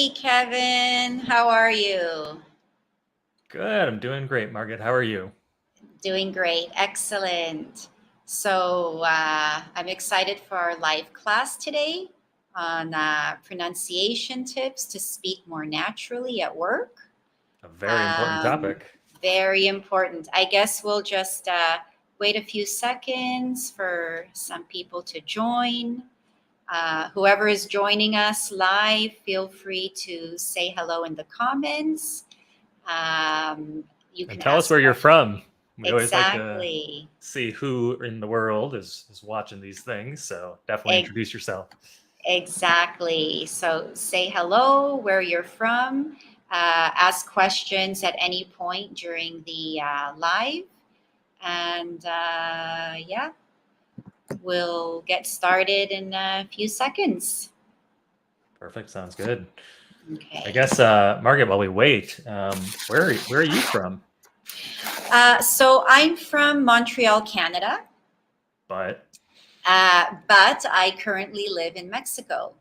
Hey, Kevin, how are you? Good. I'm doing great, Margit. How are you? Doing great, excellent. I'm excited for our live class today on pronunciation tips to speak more naturally at work. A very important Um, topic. Very important. I guess we'll just wait a few seconds for some people to join. Whoever is joining us live, feel free to say hello in the comments. Um, you And can tell us ask where you're questions. from. We always like to Exactly. see who in the world is watching these things. So definitely E- introduce yourself. exactly. So say hello, where you're from. Ask questions at any point during the live. And we'll get started in a few seconds. Perfect. Sounds good. I Okay. guess, Margit, while we wait, where are you from? So I'm from Montreal, Canada, But but I currently live in Mexico.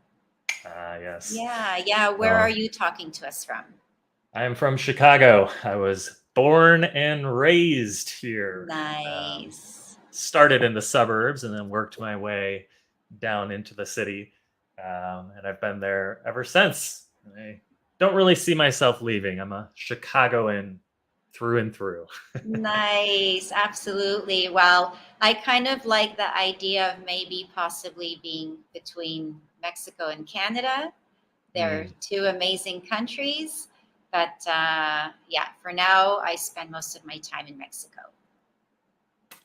yes. Yeah, yeah. Where are Well, you talking to us from? I am from Chicago. I was born and raised here. Um, Nice. Started in the suburbs and then worked my way down into the city. And I've been there ever since. I don't really see myself leaving. I'm a Chicagoan through and through. Nice. Absolutely. Well, I kind of like the idea of maybe possibly being between Mexico and Canada. They're Mm, two amazing countries. But yeah, for now, I spend most of my time in Mexico.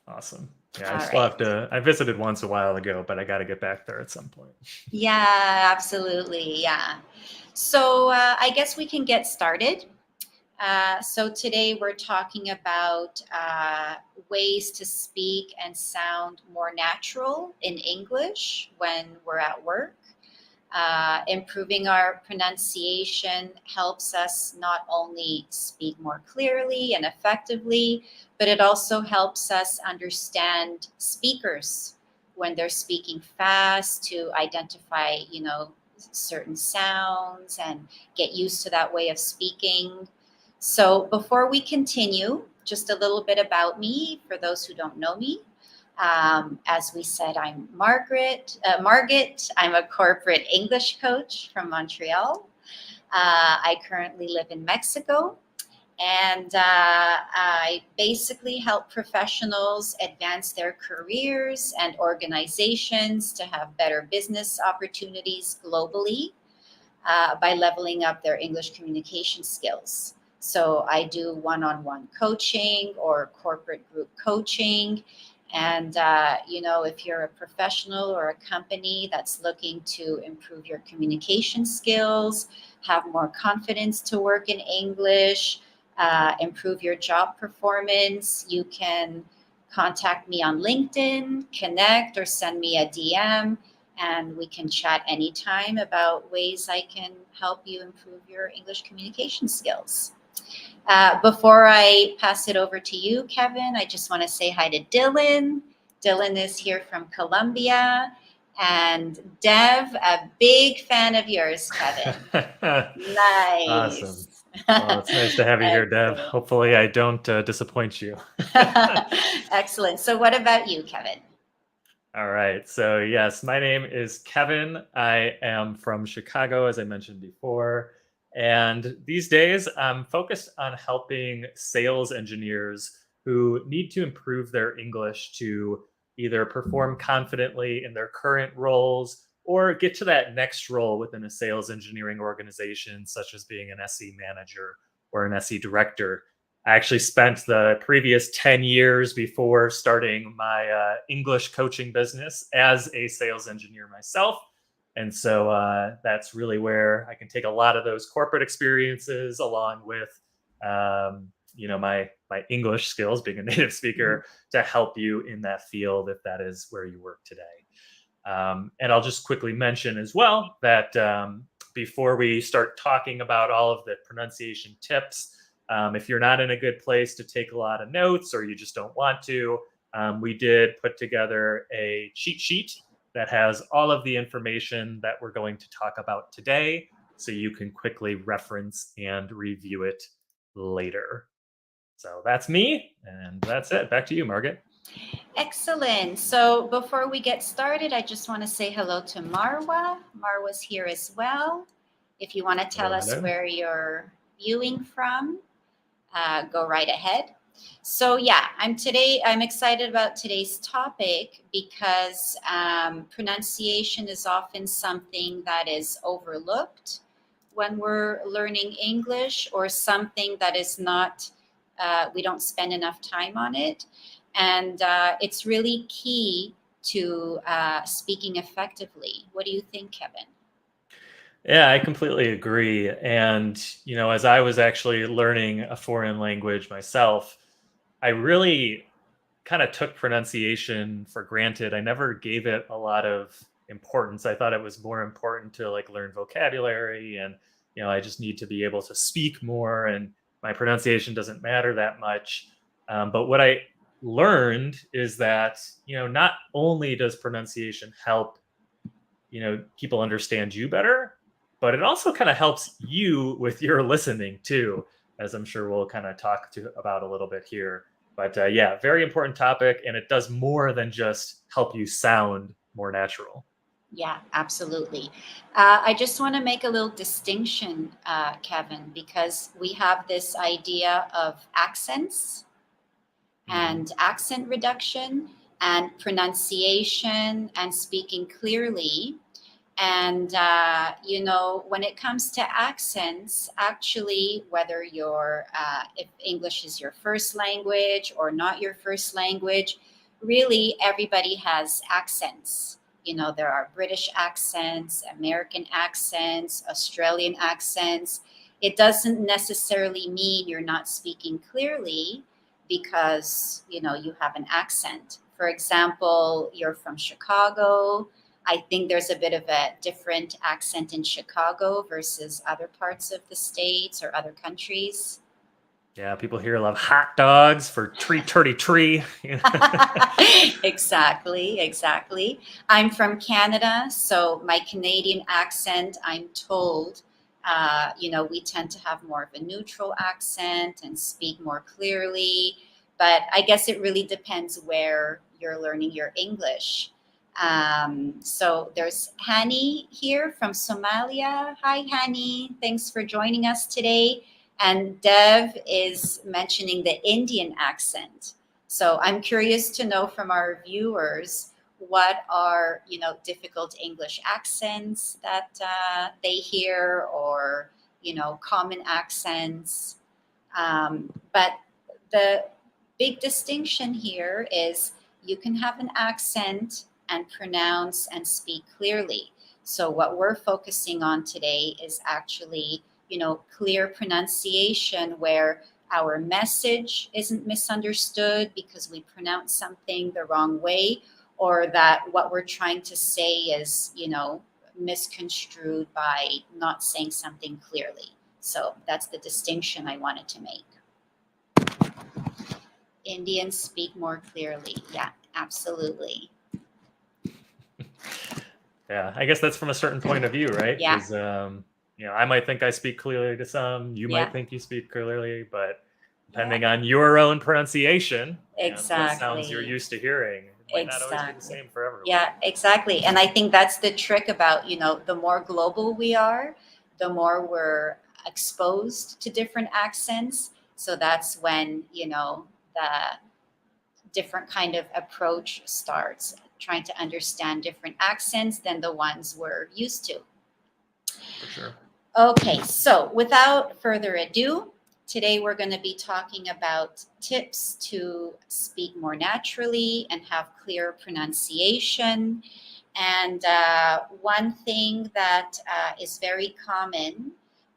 awesome. Yeah, I All still right. have to. I visited once a while ago, but I got to get back there at some point. Yeah, absolutely. Yeah. I guess we can get started. So today we're talking about ways to speak and sound more natural in English when we're at work. Improving our pronunciation helps us not only speak more clearly and effectively, but it also helps us understand speakers when they're speaking fast to identify, certain sounds and get used to that way of speaking. So before we continue, just a little bit about me for those who don't know me. As we said, I'm Margit. I'm a corporate English coach from Montreal. I currently live in Mexico, and I basically help professionals advance their careers and organizations to have better business opportunities globally by leveling up their English communication skills. So I do one-on-one coaching or corporate group coaching. And if you're a professional or a company that's looking to improve your communication skills, have more confidence to work in English, improve your job performance, you can contact me on LinkedIn, connect, or send me a DM, and we can chat anytime about ways I can help you improve your English communication skills. Before I pass it over to you, Kevin, I just want to say hi to Dylan. Dylan is here from Colombia. And Dev, a big fan of yours, Kevin. Awesome. Nice. Well, it's nice to have you here, Dev. Excellent. Hopefully, I don't disappoint you. Excellent. So, what about you, Kevin? All right. So, yes, my name is Kevin. I am from Chicago, as I mentioned before. And these days, I'm focused on helping sales engineers who need to improve their English to either perform confidently in their current roles or get to that next role within a sales engineering organization, such as being an SE manager or an SE director. I actually spent the previous 10 years before starting my English coaching business as a sales engineer myself. And so that's really where I can take a lot of those corporate experiences along with, my English skills, being a native Mhm. speaker, to help you in that field if that is where you work today. And I'll just quickly mention as well that before we start talking about all of the pronunciation tips, if you're not in a good place to take a lot of notes or you just don't want to, we did put together a cheat sheet that has all of the information that we're going to talk about today. so you can quickly reference and review it later. So that's me, and that's it. Back to you, Margit. Excellent. So before we get started, I just want to say hello to Marwa. Marwa's here as well. If you want to tell Hello, us hello. where you're viewing from, go right ahead. So yeah, I'm excited about today's topic because pronunciation is often something that is overlooked when we're learning English, or something that is not, we don't spend enough time on it. And it's really key to speaking effectively. What do you think, Kevin? Yeah, I completely agree. And, as I was actually learning a foreign language myself, I really kind of took pronunciation for granted. I never gave it a lot of importance. I thought it was more important to like learn vocabulary and I just need to be able to speak more and my pronunciation doesn't matter that much. But what I learned is that, not only does pronunciation help, people understand you better, but it also kind of helps you with your listening too, as I'm sure we'll kind of talk to about a little bit here. But yeah, very important topic, and it does more than just help you sound more natural. Yeah, absolutely. I just want to make a little distinction, Kevin, because we have this idea of accents Hmm. and accent reduction and pronunciation and speaking clearly. And, when it comes to accents, actually, whether if English is your first language or not your first language, really everybody has accents. There are British accents, American accents, Australian accents. It doesn't necessarily mean you're not speaking clearly because, you have an accent. For example, you're from Chicago. I think there's a bit of a different accent in Chicago versus other parts of the States or other countries. Yeah, people here love hot dogs for tree turdy tree. Exactly, exactly. I'm from Canada, so my Canadian accent, I'm told, we tend to have more of a neutral accent and speak more clearly. But I guess it really depends where you're learning your English. So there's Hani here from Somalia. Hi, Hani. Thanks for joining us today. And Dev is mentioning the Indian accent. So I'm curious to know from our viewers, what are difficult English accents that they hear, or common accents. But the big distinction here is you can have an accent and pronounce and speak clearly. So what we're focusing on today is actually clear pronunciation, where our message isn't misunderstood because we pronounce something the wrong way, or that what we're trying to say is, misconstrued by not saying something clearly. So that's the distinction I wanted to make. Indians speak more clearly. Yeah, absolutely. Yeah, I guess that's from a certain point of view, right? Yeah, Because I might think I speak clearly to some, you yeah, might think you speak clearly, but yeah, depending on your own pronunciation and what sounds you're exactly. used to hearing, it might not always be the Exactly. same for everyone. Yeah, exactly. And I think that's the trick about, the more global we are, the more we're exposed to different accents. So that's when, the different kind of approach starts, trying to understand different accents than the ones we're used to. For sure. Okay, so without further ado, today we're going to be talking about tips to speak more naturally and have clear pronunciation. And one thing that is very common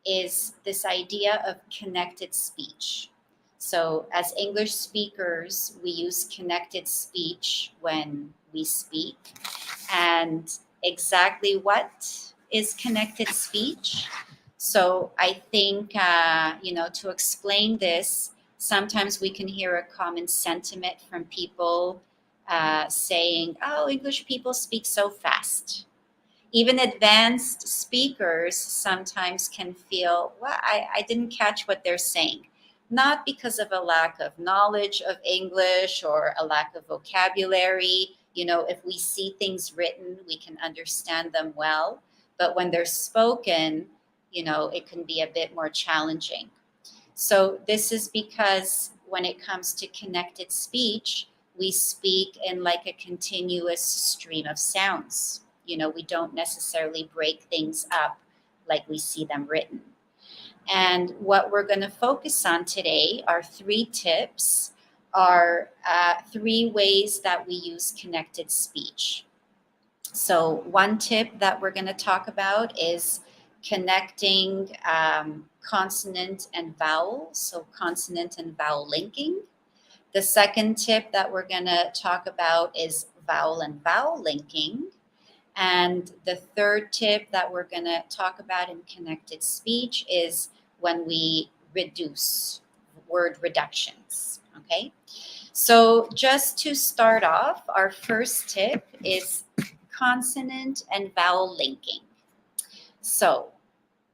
is this idea of connected speech. So, as English speakers, we use connected speech when we speak. And exactly what is connected speech? So, I think, to explain this, sometimes we can hear a common sentiment from people saying, oh, English people speak so fast. even advanced speakers sometimes can feel, well, I didn't catch what they're saying. Not because of a lack of knowledge of English or a lack of vocabulary. You know, if we see things written, we can understand them well. But when they're spoken, you know, it can be a bit more challenging. So this is because when it comes to connected speech, we speak in like a continuous stream of sounds. You know, we don't necessarily break things up like we see them written. And what we're going to focus on today are 3 tips, are 3 ways that we use connected speech. So one tip that we're going to talk about is connecting consonant and vowel, so consonant and vowel linking. The second tip that we're going to talk about is vowel and vowel linking. And the third tip that we're going to talk about in connected speech is when we reduce, word reductions, okay? So just to start off, our first tip is consonant and vowel linking. So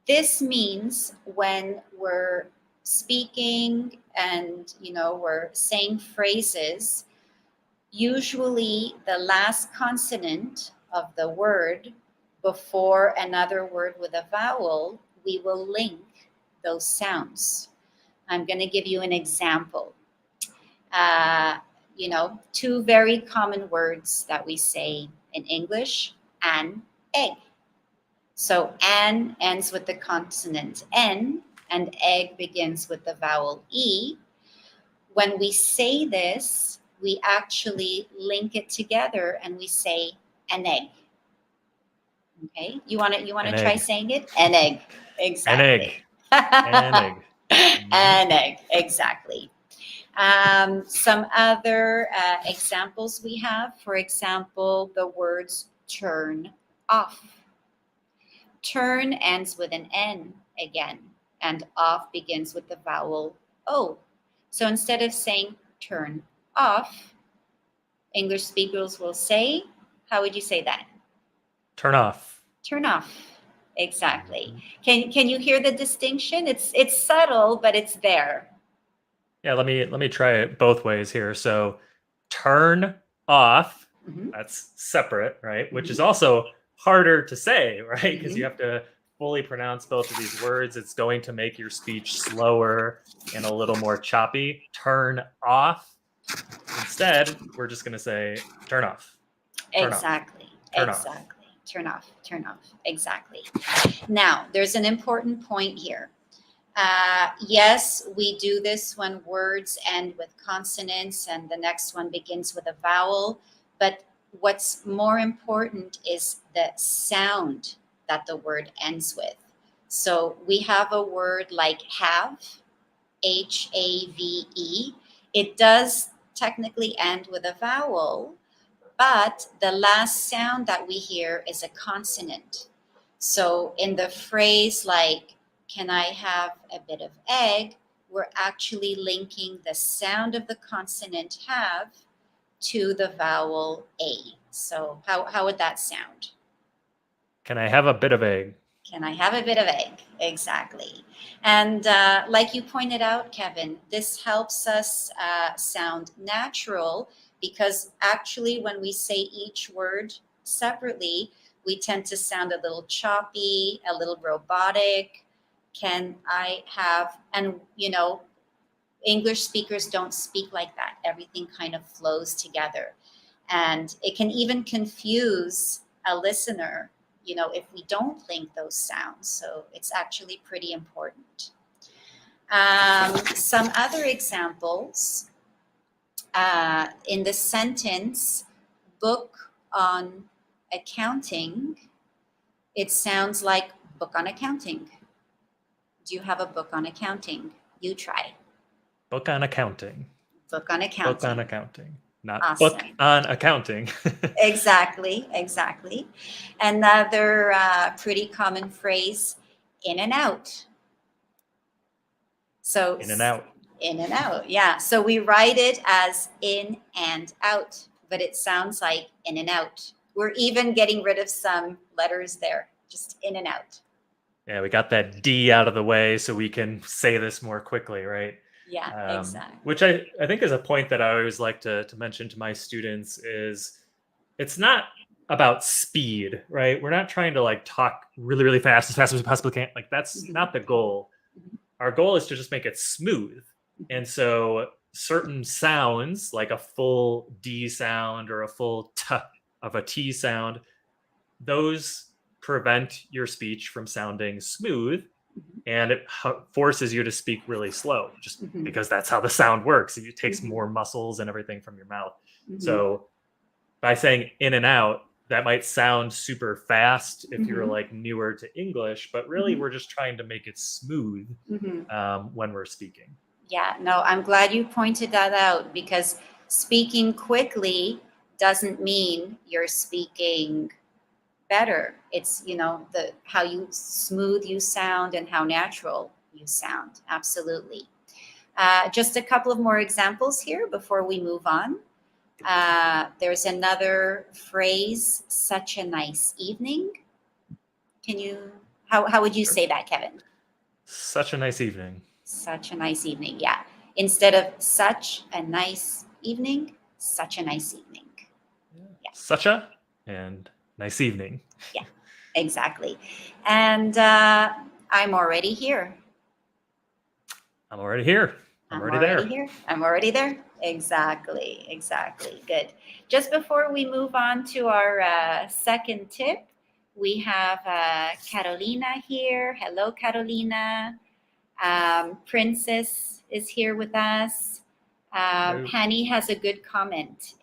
this means when we're speaking and, you know, we're saying phrases, usually the last consonant of the word before another word with a vowel, we will link those sounds. I'm going to give you an example. You know, 2 very common words that we say in English, an, egg. So an ends with the consonant N, and egg begins with the vowel E. When we say this, we actually link it together and we say an egg. Okay, you want to try saying it? An egg. Exactly. An egg. An egg. Exactly. Some other examples we have, for example, the words turn off. Turn ends with an N again, and off begins with the vowel O. So instead of saying turn off, English speakers will say, how would you say that? Turn off. Turn off. Exactly. Can you hear the distinction? It's subtle, but it's there. Yeah, let me try it both ways here. So turn off, that's separate, right? Which is also harder to say, right? Because you have to fully pronounce both of these words. It's going to make your speech slower and a little more choppy. Turn off. Instead, we're just going to say turn off. Turn Exactly. Off. Turn exactly. Off. Turn off. Turn off. Exactly. Now, there's an important point here. Yes, we do this when words end with consonants and the next one begins with a vowel. But what's more important is the sound that the word ends with. So we have a word like have, H-A-V-E. It does technically end with a vowel, but the last sound that we hear is a consonant. So in the phrase like, can I have a bit of egg? We're actually linking the sound of the consonant have to the vowel A. So how would that sound? Can I have a bit of egg? Can I have a bit of egg? Exactly. And like you pointed out, Kevin, this helps us sound natural because actually when we say each word separately, we tend to sound a little choppy, a little robotic. Can I have, and you know, English speakers don't speak like that. Everything kind of flows together. And it can even confuse a listener, you know, if we don't link those sounds. So it's actually pretty important. Some other examples in the sentence, book on accounting, it sounds like book on accounting. Do you have a book on accounting? You try. Book on accounting. Book on accounting. Book on accounting. Not awesome. Book on accounting. Exactly. Another pretty common phrase, in and out. So in and out. In and out, yeah. So we write it as in and out, but it sounds like in and out. We're even getting rid of some letters there, just in and out. Yeah, we got that D out of the way so we can say this more quickly, right? Yeah, Which exactly. I think is a point that I always like to mention to my students is it's not about speed, right? We're not trying to like talk really, really fast as we possibly can. Like that's Mhm, not the goal. mhm, Our goal is to just make it smooth. mhm, And so certain sounds, like a full D sound or a full T of a T sound, those prevent your speech from sounding smooth mhm, and it forces you to speak really slow just mhm, because that's how the sound works. It takes mhm, more muscles and everything from your mouth. mhm, So by saying in and out, that might sound super fast if you're mhm, like newer to English, but really mhm, we're just trying to make it smooth mhm. when we're speaking. Yeah, no, I'm glad you pointed that out because speaking quickly doesn't mean you're speaking better. It's, the how you smooth you sound and how natural you sound. Absolutely. Just a couple of more examples here before we move on. There's another phrase, such a nice evening. Can you, how would you Sure. say that, Kevin? Such a nice evening. Such a nice evening. Yeah. Instead of such a nice evening, such a nice evening. Yeah. Yeah. Such a and nice evening. Yeah. Exactly. And I'm already here. I'm already here. I'm I'm already already there. here. I'm already there. Exactly. Exactly. Good. Just before we move on to our second tip, we have Carolina here. Hello, Carolina. Princess is here with us. Hello. Penny has a good comment.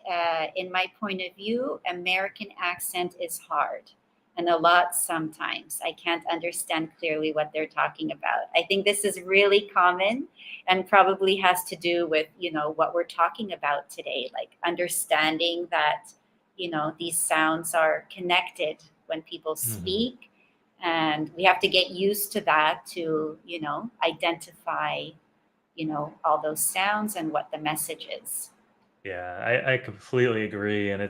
In my point of view, American accent is hard and a lot sometimes. I can't understand clearly what they're talking about. I think this is really common and probably has to do with, what we're talking about today, like understanding that, these sounds are connected when people Mhm. speak and we have to get used to that to identify all those sounds and what the message is. Yeah, I completely agree, and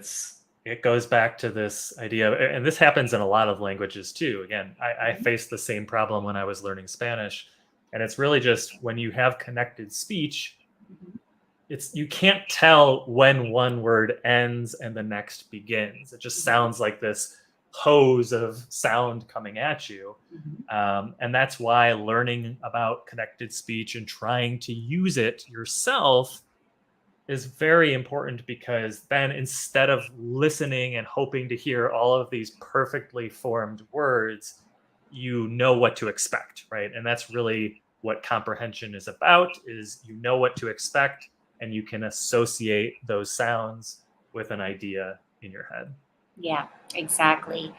it goes back to this idea, and this happens in a lot of languages too. Again, I Mhm, faced the same problem when I was learning Spanish, and it's really just when you have connected speech, mhm, it's you can't tell when one word ends and the next begins. It just mhm, sounds like this hose of sound coming at you. mhm, And that's why learning about connected speech and trying to use it yourself is very important because then instead of listening and hoping to hear all of these perfectly formed words, you know what to expect, right? And that's really what comprehension is about is you know what to expect and you can associate those sounds with an idea in your head. yeah, exactly.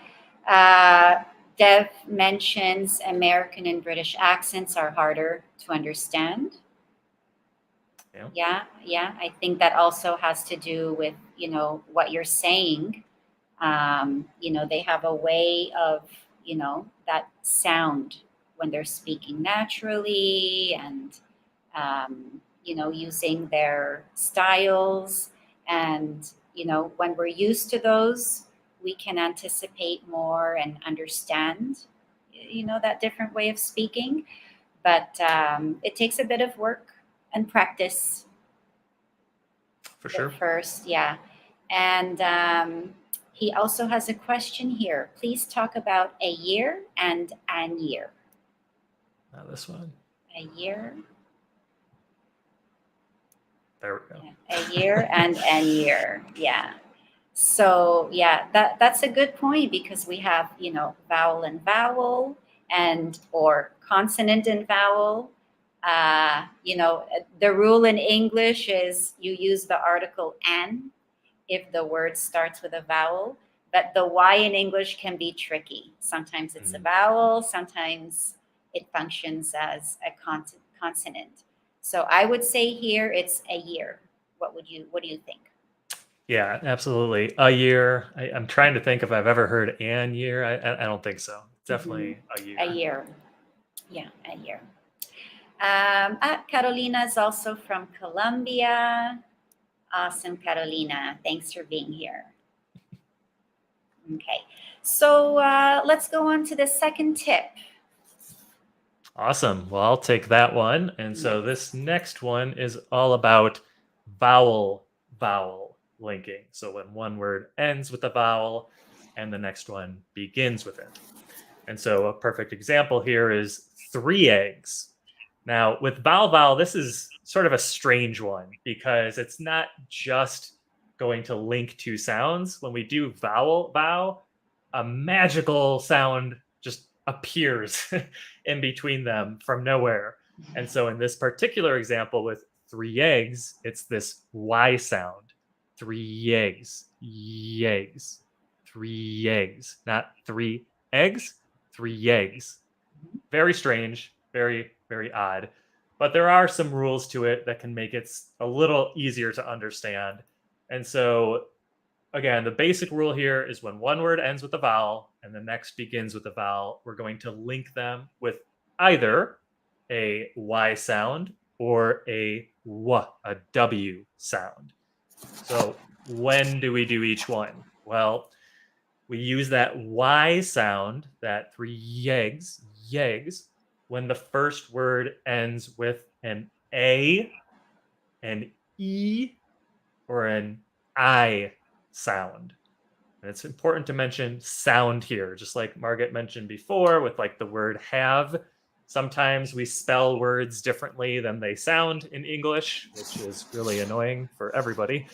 uh, Dev mentions American and British accents are harder to understand. You know? Yeah, yeah, I think that also has to do with what you're saying. They have a way of that sound when they're speaking naturally and using their styles. And when we're used to those, we can anticipate more and understand that different way of speaking. But it takes a bit of work and practice For at sure. first. Yeah. And he also has a question here. Please talk about a year and an year. Now this one. A year, There we go. a year and an year. Yeah. So yeah, that's a good point because we have vowel and vowel and or consonant and vowel. The rule in English is you use the article "an" if the word starts with a vowel, but the Y in English can be tricky. Sometimes it's a Mhm. vowel, sometimes it functions as a consonant. So I would say here it's a year. What do you think? Yeah, absolutely. A year. I'm trying to think if I've ever heard an year. I don't think so. Hmm. Definitely a A year. year. Yeah, a year. Carolina is also from Colombia. Awesome, Carolina. Thanks for being here. Okay. So let's go on to the second tip. Awesome. Well, I'll take that one. And so this next one is all about vowel linking. So when one word ends with a vowel and the next one begins with it. And so a perfect example here is 3 eggs. Now, with vowel, this is sort of a strange one because it's not just going to link two sounds. When we do vowel, a magical sound just appears in between them from nowhere. And so in this particular example with 3 eggs, it's this Y sound. 3 eggs, eggs, 3 eggs, not 3 eggs, 3 eggs. Very strange, very, very odd. But there are some rules to it that can make it a little easier to understand. And so, again, the basic rule here is when one word ends with a vowel and the next begins with a vowel, we're going to link them with either a Y sound or a W, a W sound. So when do we do each one? Well, we use that Y sound, that 3 eggs, when the first word ends with an A, an E, or an I sound. And it's important to mention sound here, just like Margit mentioned before with like the word have. Sometimes we spell words differently than they sound in English, which is really annoying for everybody.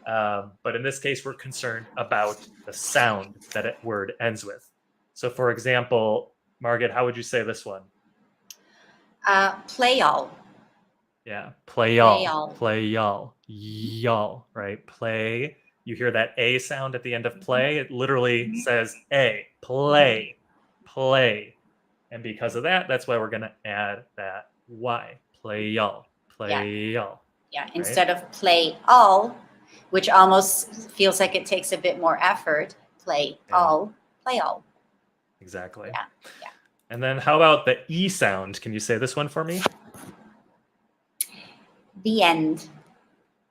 But in this case, we're concerned about the sound that a word ends with. So for example, Margit, how would you say this one? Play y'all. Yeah, play y'all, y'all, right? Play. You hear that A sound at the end of play. It literally says A, play, play. And because of that, that's why we're going to add that Y, play y'all, play y'all. Yeah, right? instead of play all, which almost feels like it takes a bit more effort. Play all. Exactly. Yeah. And then how about the E sound? Can you say this one for me? The end.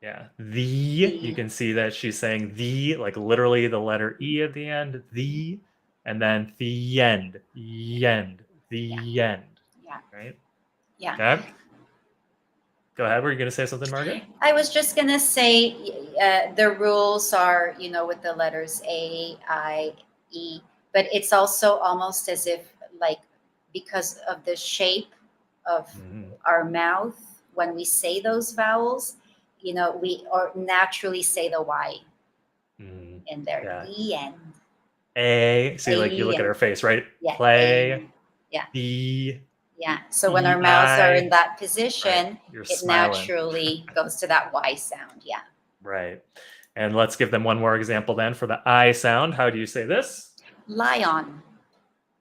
Yeah, you can see that she's saying the, like literally the letter E at the end, the, and then the end, the end. Yeah. Right? Yeah. Okay. Go ahead. Were you going to say something, Margaret? I was just going to say the rules are, with the letters A, I, E, but it's also almost as if, like, because of the shape of our mouth, when we say those vowels, we or naturally say the Y in there. Yeah. The end. A. See, like you look at her face, right? Yeah. Play. A. Yeah. The. Yeah. So when our mouths are in that position, You're it smiling. naturally goes to that Y sound. Yeah. Right. And let's give them one more example then for the I sound. How do you say this? Lion.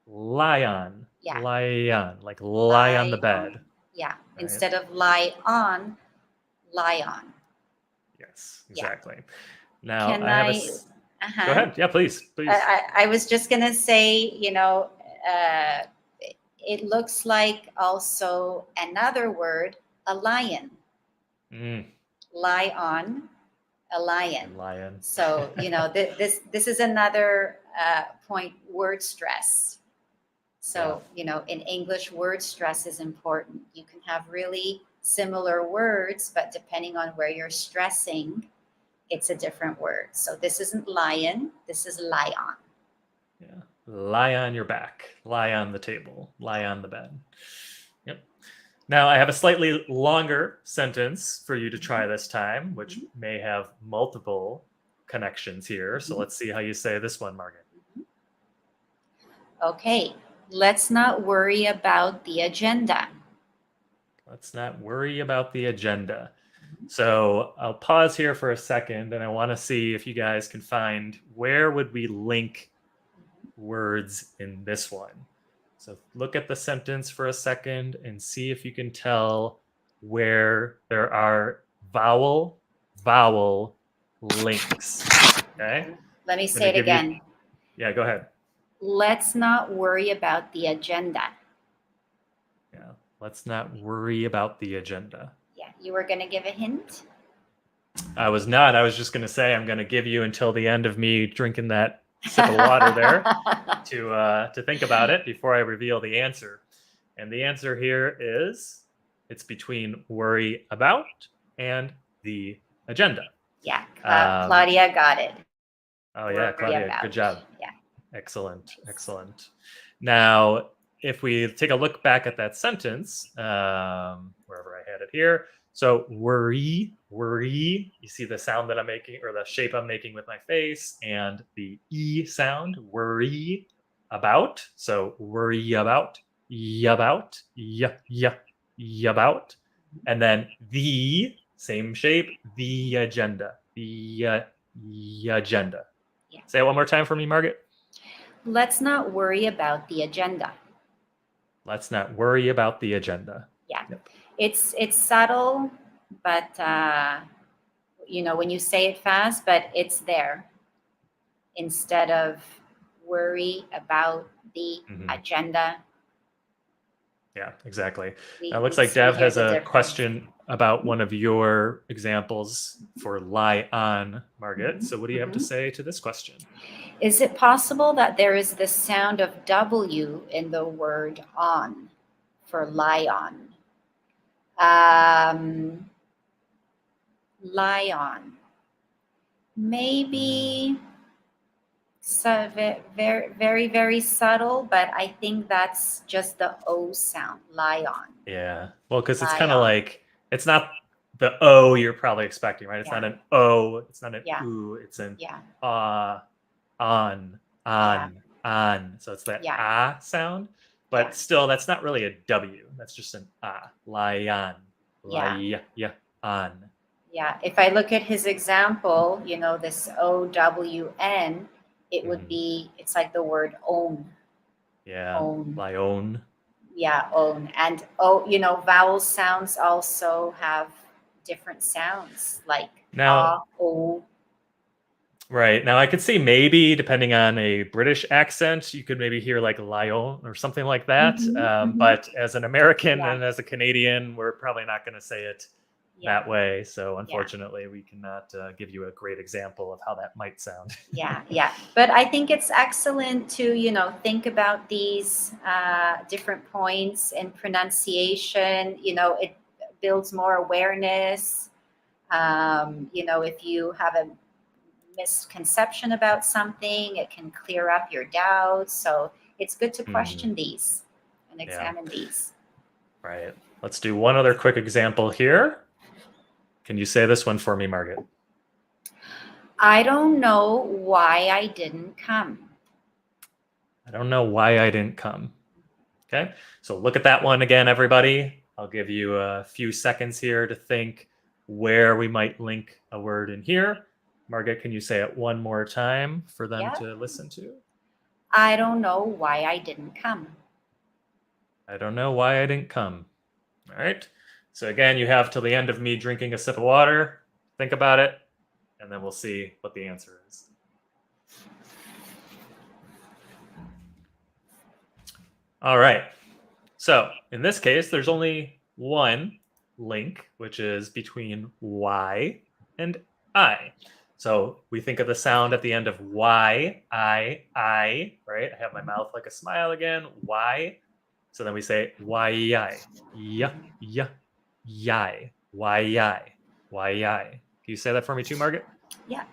Lion. Yeah. Lion. Like lie on the bed. Yeah. Right. Instead of lie on. Yes, exactly. Yeah. Now Can I have Go ahead. Yeah, please. I was just going to say, it looks like also another word, a lion. Lie on, a lion. So, this is another point, word stress. So, in English, word stress is important. You can have really similar words, but depending on where you're stressing, it's a different word. So this isn't lion, this is lie on. Yeah. Lie on your back, lie on the table, lie on the bed. Yep. Now I have a slightly longer sentence for you to try this time, which may have multiple connections here. So let's see how you say this one, Margit. Okay. Let's not worry about the agenda. Let's not worry about the agenda. So I'll pause here for a second and I want to see if you guys can find where would we link words in this one. So look at the sentence for a second and see if you can tell where there are vowel links. Okay? Let me say it again. Yeah, go ahead. Let's not worry about the agenda. Yeah, let's not worry about the agenda. Yeah, you were going to give a hint? I was not. I was just going to say I'm going to give you until the end of me drinking that sip of water there to think about it before I reveal the answer. And the answer here is it's between worry about and the agenda. Yeah, Um, Claudia got it. Oh yeah, Worry Claudia, about. good job. Yeah. Excellent, excellent. Now, if we take a look back at that sentence, wherever I had it here. So worry, worry. You see the sound that I'm making or the shape I'm making with my face and the E sound, worry about. So worry about, about, about. And then the same shape, the agenda, the agenda. Yeah. Say it one more time for me, Margit. Let's not worry about the agenda. Let's not worry about the agenda. Yeah. Yep. It's subtle, but when you say it fast, but it's there. Instead of worry about the agenda. Yeah, exactly. We, Now, it looks we like Dev hear has the a difference. question about one of your examples for lie on, Margit. So what do you have to say to this question? Is it possible that there is the sound of W in the word on for lie on? Lie on. Maybe so very, very, very subtle, but I think that's just the O sound, lie on. Yeah. Well, because it's Lie kind of on. like, it's not the O you're probably expecting, right? It's Yeah. not an O, it's not an Yeah. oo, it's an Yeah. on. So it's that Yeah. ah sound, but Yeah. still, that's not really a W. That's just an ah. Lie on. Yeah. On. Yeah. If I look at his example, this OWN, it would be, it's like the word own. Yeah. Own. Lie on. Yeah, own. And vowel sounds also have different sounds, like Now, o. right. Now, I could see maybe, depending on a British accent, you could maybe hear like lion or something like that. But as an American Yeah. and as a Canadian, we're probably not going to say it Yeah. that way. So, unfortunately, we cannot give you a great example of how that might sound. Yeah. But I think it's excellent to, think about these different points in pronunciation. It builds more awareness. If you have a misconception about something, it can clear up your doubts. So it's good to question these and examine these. Right. Let's do one other quick example here. Can you say this one for me, Margit? I don't know why I didn't come. I don't know why I didn't come. Okay, so look at that one again, everybody. I'll give you a few seconds here to think where we might link a word in here. Margit, can you say it one more time for them to listen to? I don't know why I didn't come. I don't know why I didn't come. All right. So again, you have till the end of me drinking a sip of water. Think about it, and then we'll see what the answer is. All right. So in this case, there's only one link, which is between Y and I. So we think of the sound at the end of Y, I, right? I have my mouth like a smile again, Y. So then we say Y-I, yai, Y-I. Can you say that for me too, Margit? Yeah.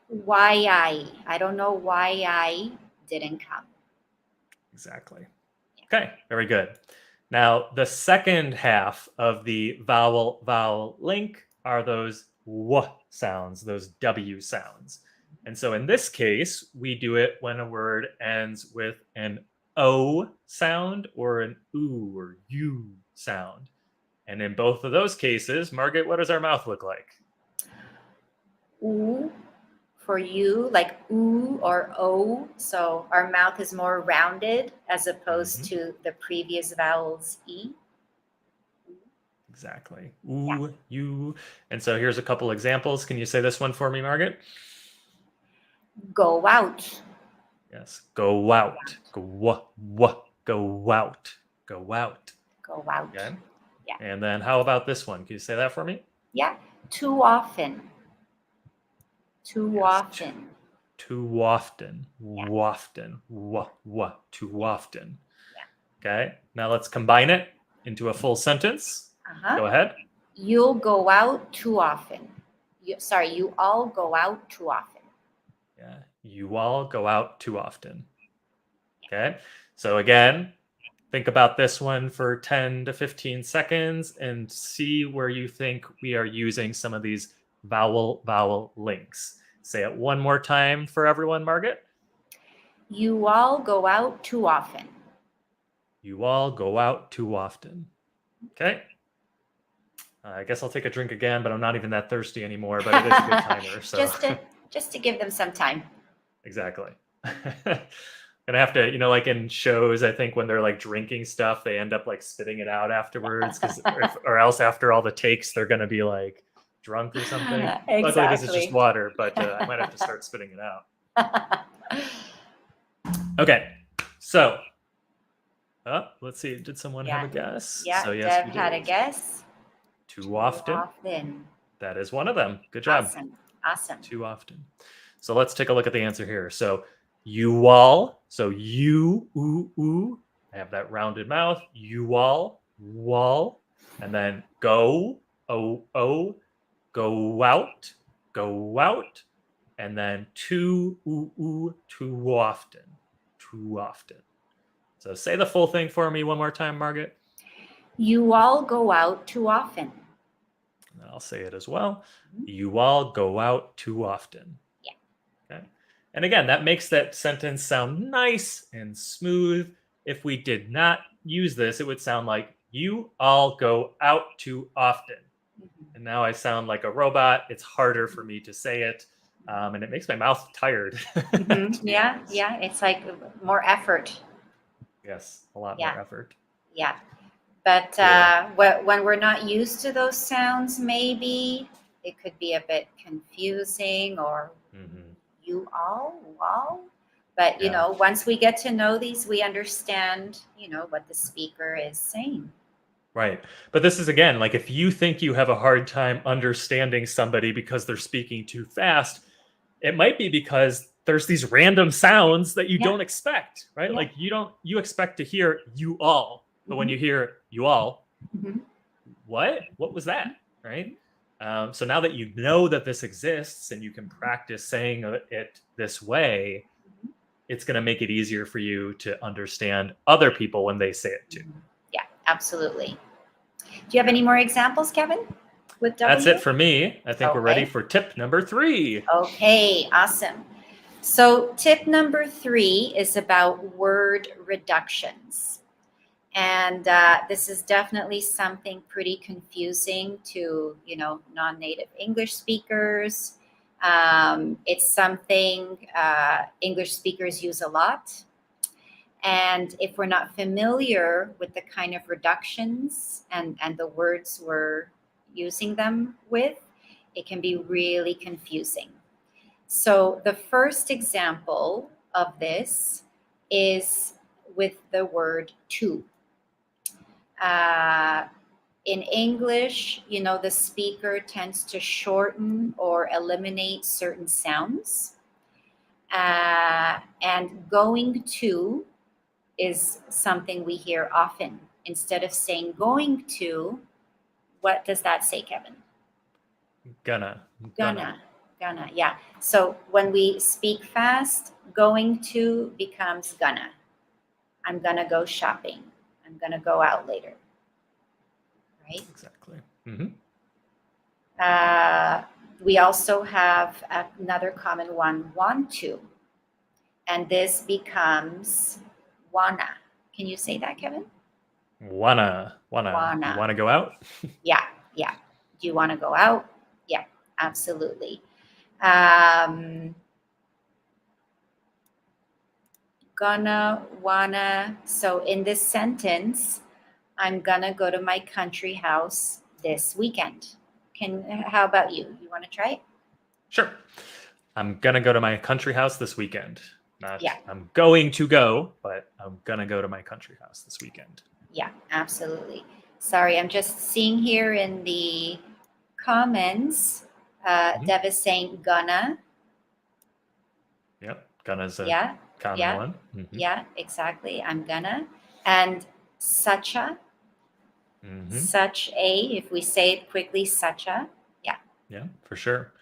Why I don't know why I didn't come. Exactly. Okay, very good. Now, the second half of the vowel link are those W sounds, those W sounds. And so in this case, we do it when a word ends with an O sound or an oo or U sound. And in both of those cases, Margit, what does our mouth look like? Ooh for you, like ooh or o. So our mouth is more rounded as opposed to the previous vowels E. Exactly. Ooh, you. And so here's a couple examples. Can you say this one for me, Margit? Go out. Yes. Go out. Go out. Go out. Go out. Go out. Okay. Yeah. And then how about this one? Can you say that for me? Yeah. Too often. Too often. too often, Yeah. often, too often. Yeah. Okay, now let's combine it into a full sentence. Go ahead. You'll go out too often. You all go out too often. Yeah, you all go out too often. Okay, so again, think about this one for 10 to 15 seconds and see where you think we are using some of these vowel links. Say it one more time for everyone, Margit. You all go out too often. You all go out too often. Okay. I guess I'll take a drink again, but I'm not even that thirsty anymore, but it is a good timer. So just to give them some time. Exactly. Gonna have to, like in shows, I think when they're like drinking stuff, they end up like spitting it out afterwards, or else after all the takes, they're gonna be like drunk or something. Exactly. Luckily, this is just water, but I might have to start spitting it out. Okay, so let's see. Did someone have a guess? Yeah, so yes, Deb had a guess. Too often. That is one of them. Good job. Awesome. Too often. So let's take a look at the answer here. So you all, so you, ooh, I have that rounded mouth. You all, wall, and then go, oh, go out, and then too often. So say the full thing for me one more time, Margit. You all go out too often. I'll say it as well. You all go out too often. Yeah. Okay. And again, that makes that sentence sound nice and smooth. If we did not use this, it would sound like you all go out too often. And now I sound like a robot. It's harder for me to say it. And it makes my mouth tired. Yeah. It's like more effort. Yes, a lot more effort. Yeah. But when we're not used to those sounds, maybe it could be a bit confusing or you all. But, once we get to know these, we understand, what the speaker is saying. Right. But this is, again, like if you think you have a hard time understanding somebody because they're speaking too fast, it might be because there's these random sounds that you don't expect, right? Like you expect to hear you all. But when you hear you all, what was that? Right. So now that you know that this exists and you can practice saying it this way, it's going to make it easier for you to understand other people when they say it too. Yeah, absolutely. Do you have any more examples, Kevin? With W? That's it for me. I think we're ready for tip number 3. Okay, awesome. So tip number 3 is about word reductions. And this is definitely something pretty confusing to, non-native English speakers. It's something English speakers use a lot. And if we're not familiar with the kind of reductions and the words we're using them with, it can be really confusing. So the first example of this is with the word to. In English, the speaker tends to shorten or eliminate certain sounds. And going to is something we hear often. Instead of saying going to, what does that say, Kevin? Gonna. Yeah. So when we speak fast, going to becomes gonna. I'm gonna go shopping. I'm gonna go out later. Right? Exactly. We also have another common one, want to. And this becomes wanna. Can you say that, Kevin? Wanna. You wanna go out? Yeah. Do you want to go out? Yeah, absolutely. Gonna, wanna. So in this sentence, I'm gonna go to my country house this weekend. How about you? You want to try it? Sure. I'm gonna go to my country house this weekend. I'm going to go, but I'm gonna go to my country house this weekend. Yeah, absolutely. Sorry, I'm just seeing here in the comments, Dev is saying gonna. Yep. Gonna's a Yeah, common yeah, one. Mhm. yeah, exactly. I'm gonna. And such a, Mhm. such a, if we say it quickly, such a, yeah. Yeah, for sure.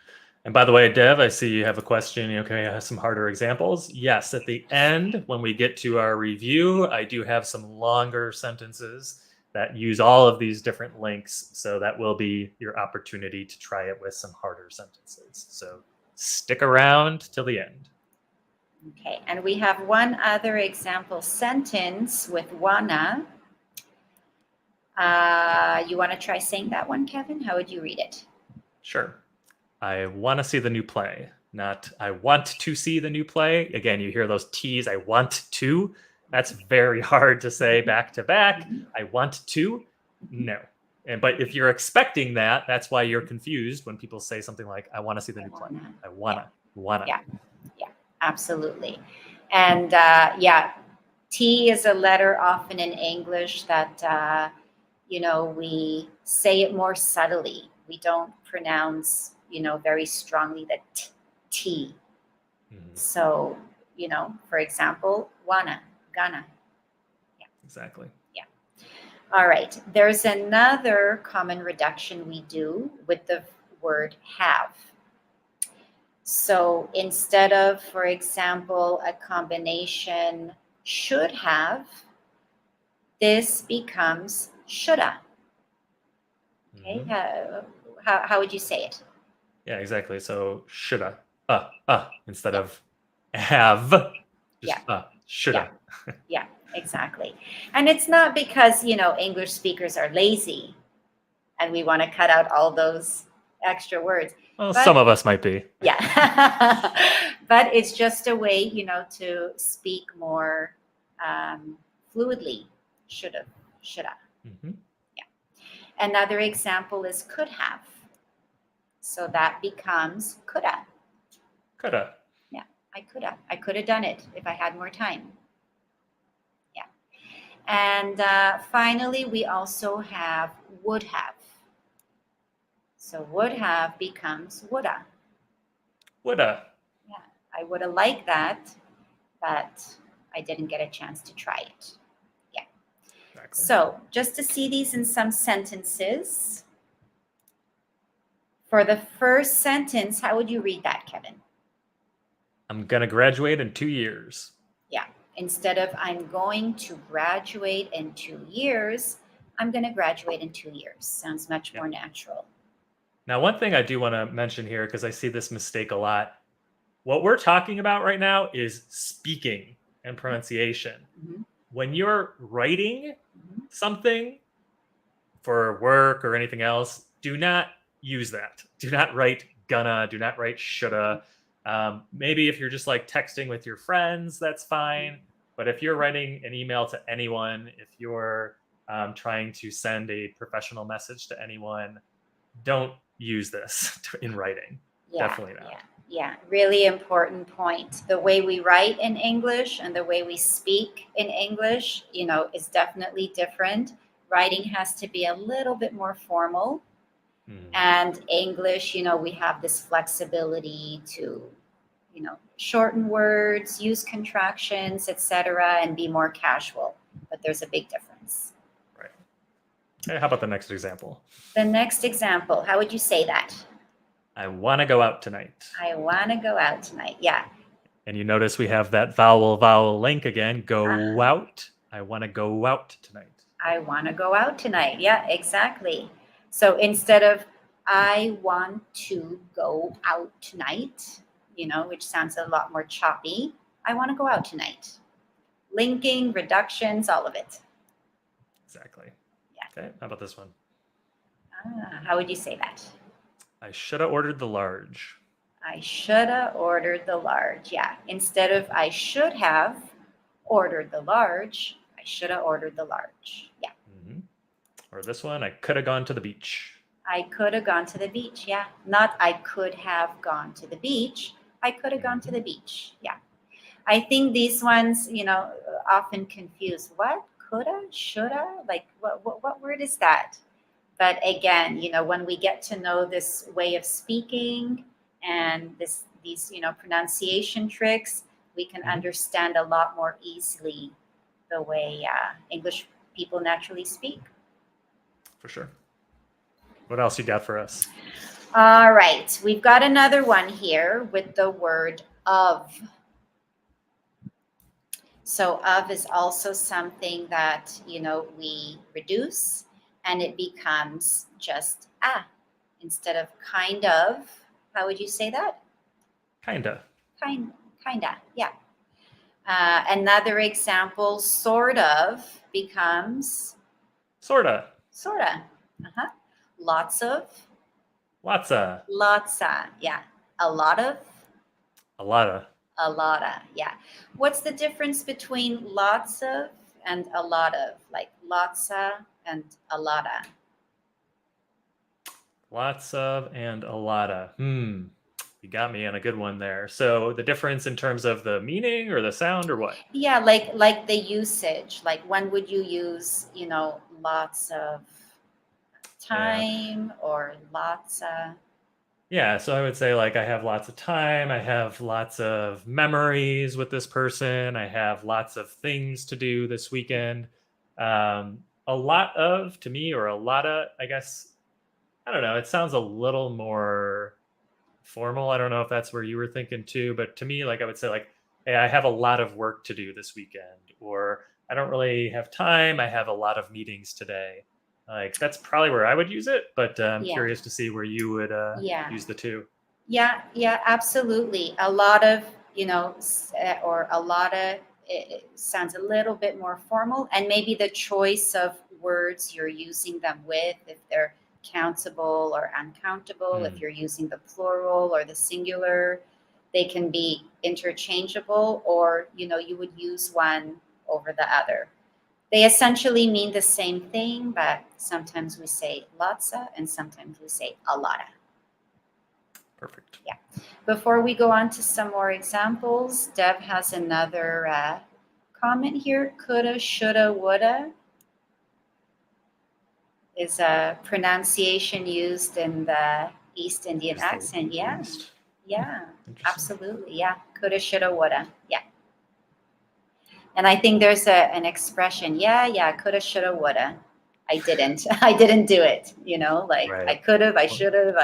And by the way, Dev, I see you have a question. Okay, I have some harder examples. Yes, at the end, when we get to our review, I do have some longer sentences that use all of these different links. So that will be your opportunity to try it with some harder sentences. So stick around till the end. Okay, and we have one other example sentence with wanna. You want to try saying that one, Kevin? How would you read it? Sure. I want to see the new play, not I want to see the new play. Again, you hear those T's, I want to. That's very hard to say back to back. I want to. No. But if you're expecting that, that's why you're confused when people say something like, I want to see the I new play. wanna. I Yeah, wanna. yeah, yeah, absolutely. And yeah, T is a letter often in English that, we say it more subtly. We don't pronounce, very strongly the T. Mhm. So, for example, wanna, gonna. Yeah, Exactly. yeah. All right. There's another common reduction we do with the word have. So instead of, for example, a combination should have, this becomes shoulda. Okay. Mhm. How would you say it? Yeah, exactly. So shoulda, instead Yeah. of have, Yeah. just Yeah. shoulda. Yeah. Exactly. And it's not because, English speakers are lazy and we want to cut out all those extra words. Well, some But of us might be. yeah, but it's just a way, to speak more fluidly. Should have, should have. Mhm. Yeah. Another example is could have. So that becomes coulda. Coulda. Yeah, I could have. I could have done it if I had more time. Yeah. And finally, we also have would have. So would have becomes woulda. Woulda. Yeah, I would have liked that, but I didn't get a chance to try it. Yeah. Exactly. So just to see these in some sentences. For the first sentence, how would you read that, Kevin? I'm gonna graduate in 2 years. Yeah. Instead of I'm going to graduate in 2 years, I'm going to graduate in 2 years. Sounds much Yeah. more natural. Now, one thing I do want to mention here, because I see this mistake a lot. What we're talking about right now is speaking and pronunciation. Mhm, When you're writing mhm. something for work or anything else, do not use that. Do not write gonna, do not write shoulda. Maybe if you're just like texting with your friends, that's fine. But if you're writing an email to anyone, if you're trying to send a professional message to anyone, don't use this in writing. Yeah, Definitely yeah, not. yeah. Really important point. The way we write in English and the way we speak in English, is definitely different. Writing has to be a little bit more formal. Mhm. And English, we have this flexibility to, shorten words, use contractions, etc., and be more casual. But there's a big difference. Right. Okay, how about the next example? The next example, how would you say that? I want to go out tonight. I want to go out tonight. Yeah. And you notice we have that vowel link again. Go Uh-huh. out. I want to go out tonight. I want to go out tonight. Yeah, exactly. So instead of I want to go out tonight, which sounds a lot more choppy, I want to go out tonight. Linking, reductions, all of it. Exactly. Yeah. Okay, how about this one? How would you say that? I should have ordered the large. I should have ordered the large. Yeah. Instead of I should have ordered the large, I should have ordered the large. Yeah. Hmm. Or this one, I could have gone to the beach. I could have gone to the beach. Yeah. Not I could have gone to the beach. I could have gone to Hmm. the beach. Yeah. I think these ones, often confuse what coulda, shoulda, like what word is that? But again, when we get to know this way of speaking and these pronunciation tricks, we can understand a lot more easily the way English people naturally speak. For sure. What else you got for us? All right, we've got another one here with the word of. So of is also something that, we reduce and it becomes just instead of kind of. How would you say that? Kinda. Kinda, yeah. Another example, sort of becomes Sorta. sorta. Uh-huh. Lots of, Lotsa. lotsa, yeah. A lot of, A lotta. a lotta, yeah. What's the difference between lots of and a lot of? Like lotsa and a lotta. Lots of and a lotta. You got me on a good one there. So the difference in terms of the meaning or the sound or what? Yeah, like the usage. Like when would you use, lots of Yeah. time or lots of Yeah, so I would say like I have lots of time, I have lots of memories with this person, I have lots of things to do this weekend. A lot of to me or a lot of, I guess, I don't know, it sounds a little more formal. I don't know if that's where you were thinking too, but to me, like I would say like, hey, I have a lot of work to do this weekend, or I don't really have time, I have a lot of meetings today. Like that's probably where I would use it, but I'm yeah. curious to see where you would Yeah. use the two. Yeah, absolutely. A lot of, or a lot of, it sounds a little bit more formal. And maybe the choice of words you're using them with, if they're countable or uncountable, if you're using the plural or the singular, they can be interchangeable, or, you would use one over the other. They essentially mean the same thing, but sometimes we say lotsa and sometimes we say a lotta. Perfect. Yeah. Before we go on to some more examples, Deb has another comment here. Coulda, shoulda, woulda is a pronunciation used in the East Indian Just the accent. Yeah. least. Yeah. Interesting. Absolutely. Yeah. Coulda, shoulda, woulda. Yeah. And I think there's an expression. Yeah. Coulda, shoulda, woulda. I didn't. I didn't do it. Like Right. I could have. I Well, should have.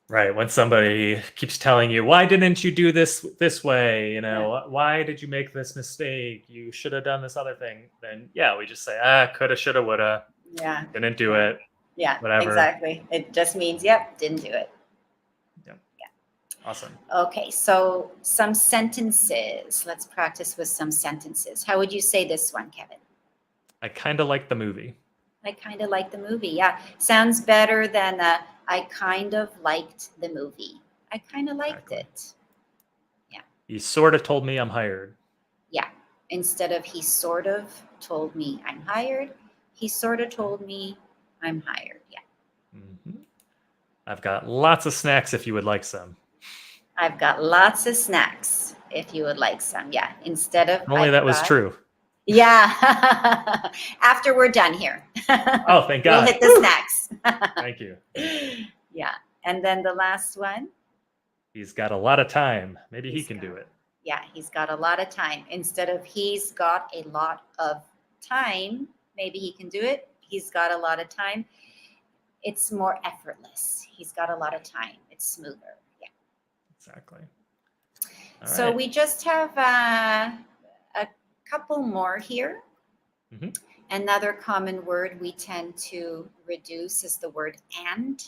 right. When somebody keeps telling you, why didn't you do this way? Yeah. Why did you make this mistake? You should have done this other thing. Then yeah, we just say, coulda, shoulda, woulda. Yeah. Didn't do Yeah. it. Yeah. Whatever. Exactly. It just means, yep, didn't do it. Yep. Awesome. Okay, so some sentences. Let's practice with some sentences. How would you say this one, Kevin? I kind of like the movie. I kind of like the movie. Yeah, sounds better than I kind of liked the movie. I kind of liked Exactly. it. Yeah. He sort of told me I'm hired. Yeah. Instead of he sort of told me I'm hired, he sort of told me I'm hired. Yeah. I've got lots of snacks if you would like some. I've got lots of snacks if you would like some. Yeah. Instead of Only that was got, true. Yeah. After we're done here. Oh, thank God. We'll hit the snacks. Thank you. Yeah. And then the last one. He's got a lot of time. Maybe he can do it. Yeah, he's got a lot of time. Instead of he's got a lot of time, maybe he can do it. He's got a lot of time. It's more effortless. He's got a lot of time. It's smoother. Yeah. Exactly. So right. we just have a couple more here. Another common word we tend to reduce is the word and.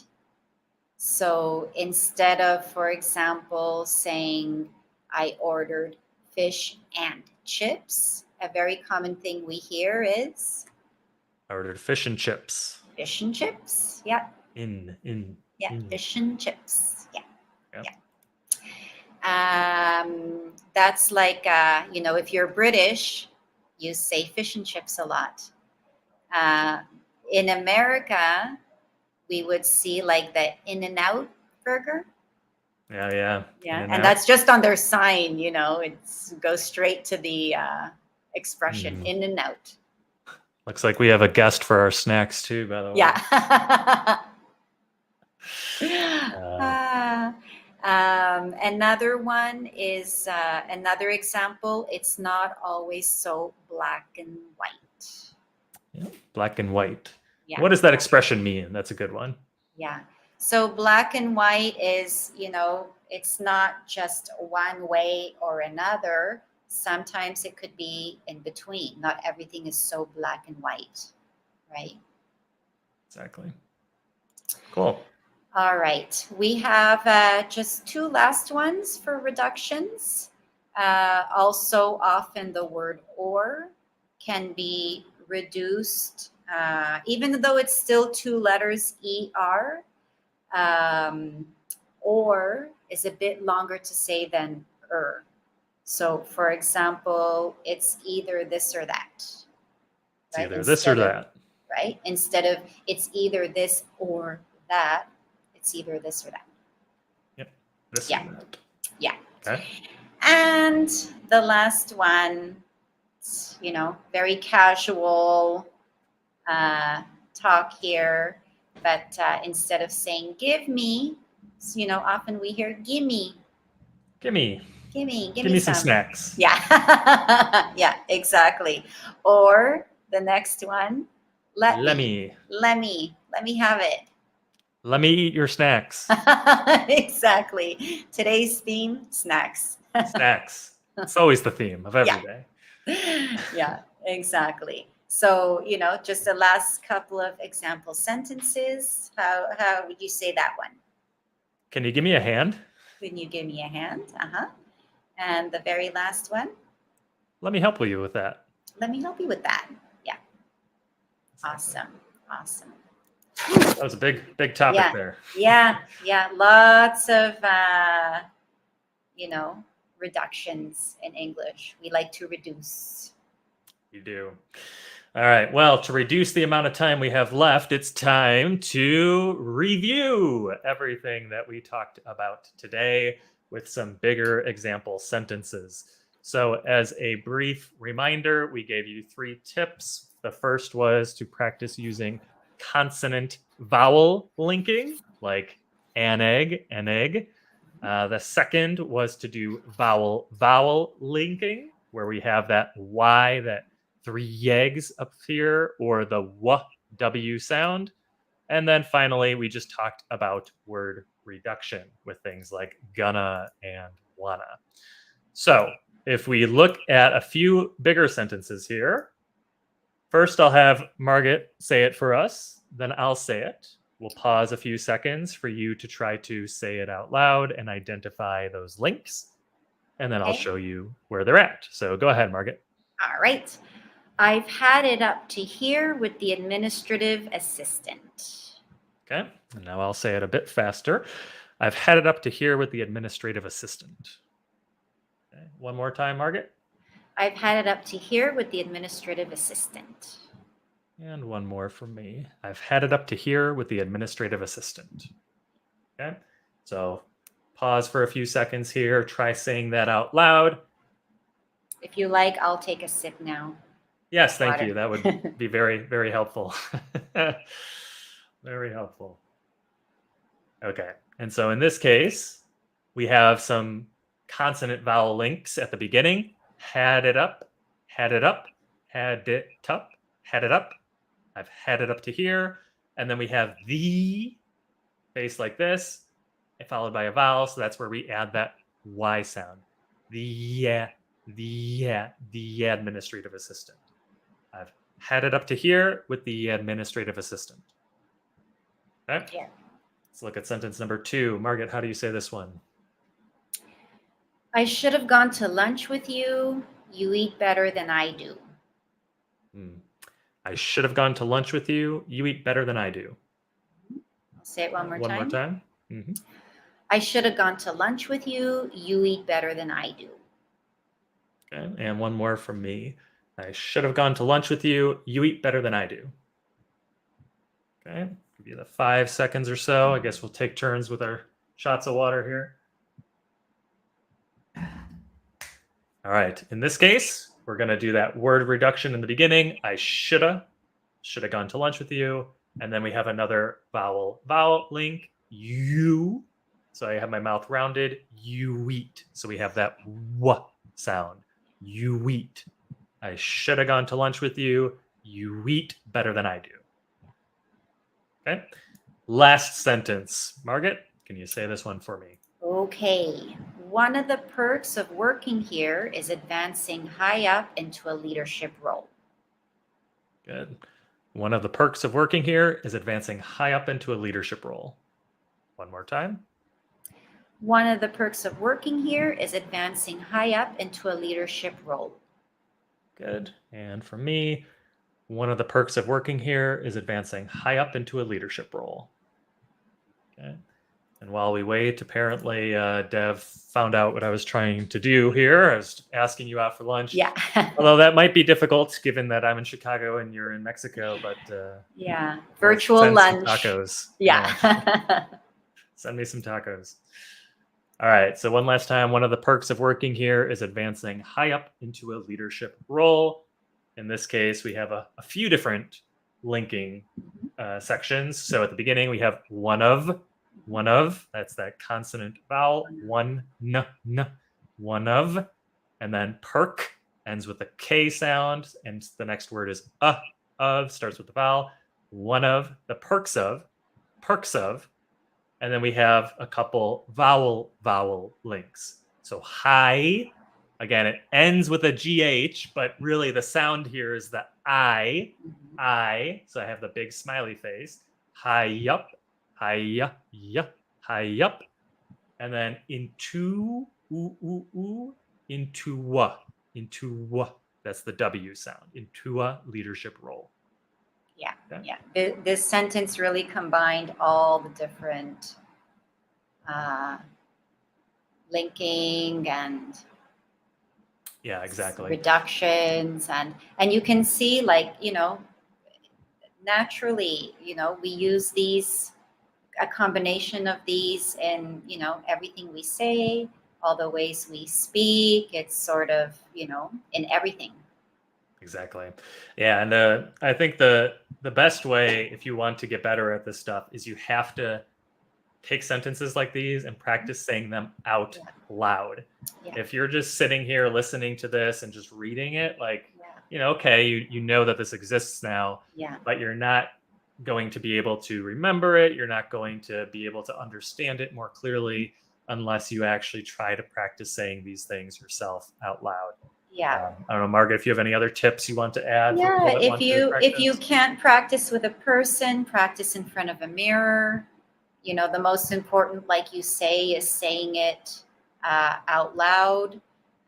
So instead of, for example, saying I ordered fish and chips, a very common thing we hear is I ordered fish and chips. Fish and chips. Yeah. Yeah, in. fish and chips. Yeah. Yep. Yeah. That's like, if you're British, you say fish and chips a lot. In America, we would see like the In-N-Out burger. Yeah. And that's just on their sign, it goes straight to the expression In-N-Out. Looks like we have a guest for our snacks too, by the way. Yeah. Another one is another example. It's not always so black and white. Yeah, black and white. Yeah. What does that expression mean? That's a good one. Yeah. So black and white is, it's not just one way or another. Sometimes it could be in between. Not everything is so black and white, right? Exactly. Cool. All right. We have just two last ones for reductions. Also, often the word or can be reduced, even though it's still two letters, ER. Or is a bit longer to say than So, for example, it's either this or that, It's right? either this or that. Right? Instead of it's either this or that, it's either this or that. Yep. This Yeah. or that. Yeah. Okay. And the last one, very casual talk here, but instead of saying give me, often we hear gimme, Gimme gimme some snacks. Yeah. Yeah, exactly. Or the next one, let me have it. Let me eat your snacks. Exactly. Today's theme, snacks. Snacks. It's always the theme of every day. Yeah, exactly. So, just the last couple of example sentences. How would you say that one? Can you give me a hand? Can you give me a hand? And the very last one, Let me help you with that. let me help you with that. Yeah. Exactly. Awesome. That was a big topic there. Yeah. Lots of, reductions in English. We like to reduce. You do. All right. Well, to reduce the amount of time we have left, it's time to review everything that we talked about today with some bigger example sentences. So, as a brief reminder, we gave you 3 tips. The first was to practice using consonant vowel linking, like an egg, an egg. The second was to do vowel linking, where we have that Y, that 3 eggs up here, or the W sound. And then finally, we just talked about word reduction with things like gonna and wanna. So if we look at a few bigger sentences here, first I'll have Margit say it for us, then I'll say it. We'll pause a few seconds for you to try to say it out loud and identify those links. And then I'll show you where they're at. So go ahead, Margit. All right. I've had it up to here with the administrative assistant. Okay. And now I'll say it a bit faster. I've had it up to here with the administrative assistant. Okay. One more time, Margit. I've had it up to here with the administrative assistant. And one more from me. I've had it up to here with the administrative assistant. Okay. So pause for a few seconds here. Try saying that out loud. If you like, I'll take a sip now. Yes, thank you. That would be very, very helpful. Very helpful. Okay. And so in this case, we have some consonant vowel links at the beginning. Had it up, had it up, had it up, had it up. I've had it up to here. And then we have the face like this, followed by a vowel. So that's where we add that Y sound. The administrative assistant. I've had it up to here with the administrative assistant. Okay. Yeah. Let's look at sentence number 2. Margit, how do you say this one? I should have gone to lunch with you. You eat better than I do. I should have gone to lunch with you. You eat better than I do. I'll say it one more time. One more time. Mm-hmm. I should have gone to lunch with you. You eat better than I do. Okay. And one more from me. I should have gone to lunch with you. You eat better than I do. Okay. Give you the 5 seconds or so. I guess we'll take turns with our shots of water here. All right. In this case, we're going to do that word reduction in the beginning. I should have gone to lunch with you. And then we have another vowel link, you. So I have my mouth rounded. You eat. So we have that w sound. You eat. I should have gone to lunch with you. You eat better than I do. Okay. Last sentence. Margit, can you say this one for me? Okay. One of the perks of working here is advancing high up into a leadership role. Good. One of the perks of working here is advancing high up into a leadership role. One more time. One of the perks of working here is advancing high up into a leadership role. Good. And for me, one of the perks of working here is advancing high up into a leadership role. Okay. And while we wait, apparently Dev found out what I was trying to do here. I was asking you out for lunch. Yeah. Although that might be difficult given that I'm in Chicago and you're in Mexico, but Yeah. we'll Virtual send some lunch. tacos. Yeah. Send me some tacos. All right. So one last time, one of the perks of working here is advancing high up into a leadership role. In this case, we have a few different linking sections. So at the beginning, we have one of, that's that consonant vowel, one, one of, and then perk ends with a K sound, and the next word is of, starts with the vowel, one of, the perks of, and then we have a couple vowel links. So high, again, it ends with a GH, but really the sound here is the I. So I have the big smiley face. High up, high up. And then into, into wa. That's the W sound. Into a leadership role. Yeah. Okay? Yeah. This sentence really combined all the different linking and Yeah, exactly. reductions, and you can see, like, naturally, we use these, a combination of these in, everything we say, all the ways we speak. It's sort of, in everything. Exactly. Yeah, and I think the best way, if you want to get better at this stuff, is you have to take sentences like these and practice saying them out loud. Yeah. If you're just sitting here listening to this and just reading it, like, Yeah. okay, you know that this exists now, Yeah. but you're not going to be able to remember it. You're not going to be able to understand it more clearly unless you actually try to practice saying these things yourself out loud. Yeah. I don't know, Margaret, if you have any other tips you want to add for Yeah. people that If want to you practice? can't practice with a person, practice in front of a mirror. The most important, like you say, is saying it out loud.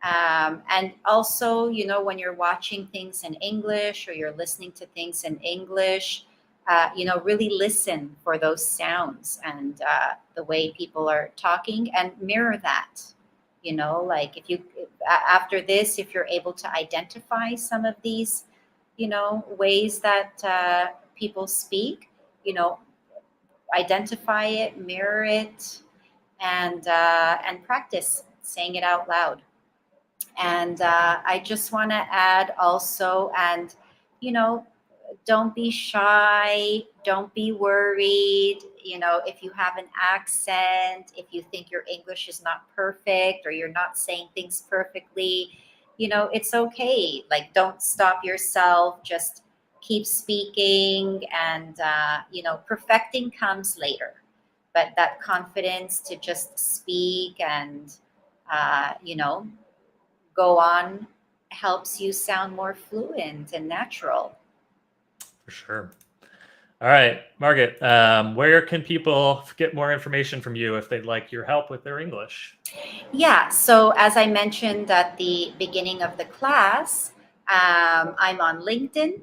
And also, when you're watching things in English or you're listening to things in English, really listen for those sounds and the way people are talking, and mirror that. Like, after this, if you're able to identify some of these, ways that people speak, identify it, mirror it, and practice saying it out loud. And I just want to add also, and don't be shy, don't be worried. If you have an accent, if you think your English is not perfect or you're not saying things perfectly, it's okay. Like, don't stop yourself, just keep speaking, and perfecting comes later. But that confidence to just speak and go on helps you sound more fluent and natural. For sure. All right, Margit, where can people get more information from you if they'd like your help with their English? Yeah, so as I mentioned at the beginning of the class, I'm on LinkedIn.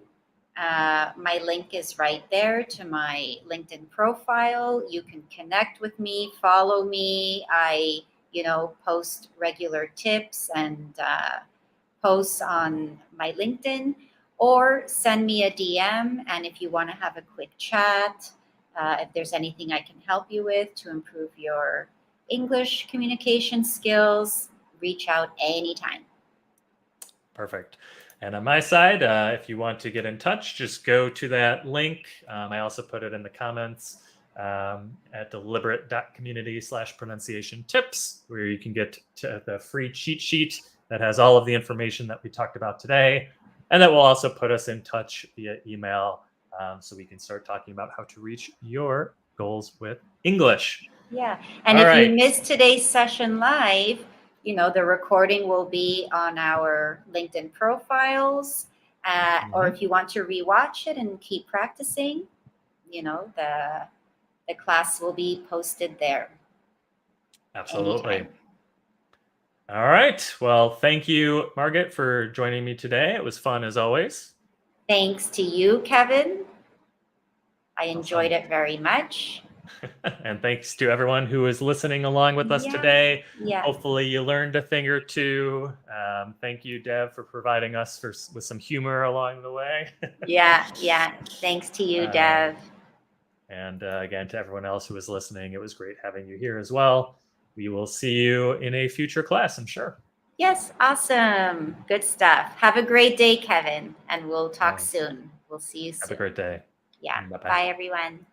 My link is right there to my LinkedIn profile. You can connect with me, follow me. I, post regular tips and posts on my LinkedIn, or send me a DM. And if you want to have a quick chat, if there's anything I can help you with to improve your English communication skills, reach out anytime. Perfect. And on my side, if you want to get in touch, just go to that link. I also put it in the comments. at deliberate.community/pronunciation tips, where you can get to the free cheat sheet that has all of the information that we talked about today. And that will also put us in touch via email, so we can start talking about how to reach your goals with English. Yeah. And All if you right. missed today's session live, the recording will be on our LinkedIn profiles. Or if you want to rewatch it and keep practicing, the class will be posted there. Absolutely. Anytime. All right. Well, thank you, Margit, for joining me today. It was fun as always. Thanks to you, Kevin. I enjoyed it very much. And thanks to everyone who is listening along with us today. Yeah. Hopefully you learned a thing or two. Thank you, Deb, for providing us with some humor along the way. Yeah. Thanks to you, Dev. And again, to everyone else who was listening, it was great having you here as well. We will see you in a future class, I'm sure. Yes, awesome. Good stuff. Have a great day, Kevin, and we'll talk soon. We'll see you soon. Have a great day. Yeah. Bye-bye. Bye, everyone.